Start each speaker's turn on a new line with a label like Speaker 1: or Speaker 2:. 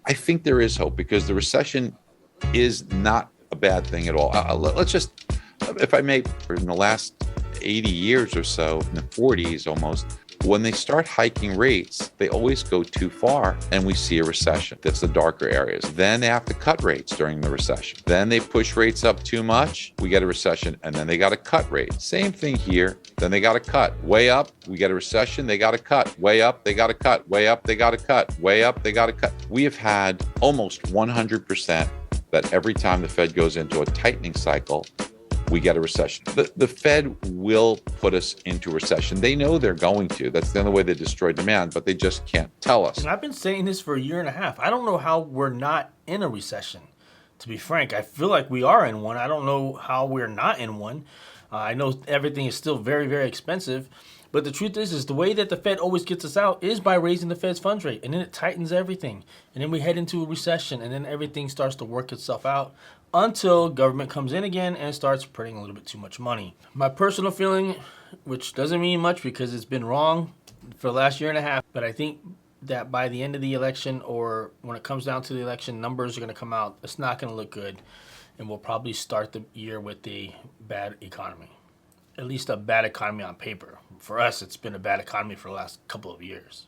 Speaker 1: I think there is hope because the recession is not a bad thing at all. Let's just, if I may, in the last 80 years or so, in the 40s almost, when they start hiking rates, they always go too far and we see a recession. That's the darker areas. Then they have to cut rates during the recession. Then they push rates up too much, we get a recession, and then they got to cut rates. Same thing here. Then they got to cut. Way up, we get a recession, they got to cut. Way up, they got to cut. Way up, they got to cut. Way up, they got to cut. We have had almost 100% that every time the Fed goes into a tightening cycle, we get a recession. The Fed will put us into recession. They know they're going to. That's the only way they destroy demand, but they just can't tell us.
Speaker 2: And I've been saying this for a year and a half. I don't know how we're not in a recession. To be frank, I feel like we are in one. I don't know how we're not in one. I know everything is still very, very expensive. But the truth is the way that the Fed always gets us out is by raising the Fed's funds rate. And then it tightens everything. And then we head into a recession. And then everything starts to work itself out until government comes in again and starts printing a little bit too much money. My personal feeling, which doesn't mean much because it's been wrong for the last year and a half, but I think that by the end of the election, or when it comes down to the election, numbers are going to come out. It's not going to look good. And we'll probably start the year with a bad economy. At least a bad economy on paper. For us, it's been a bad economy for the last couple of years.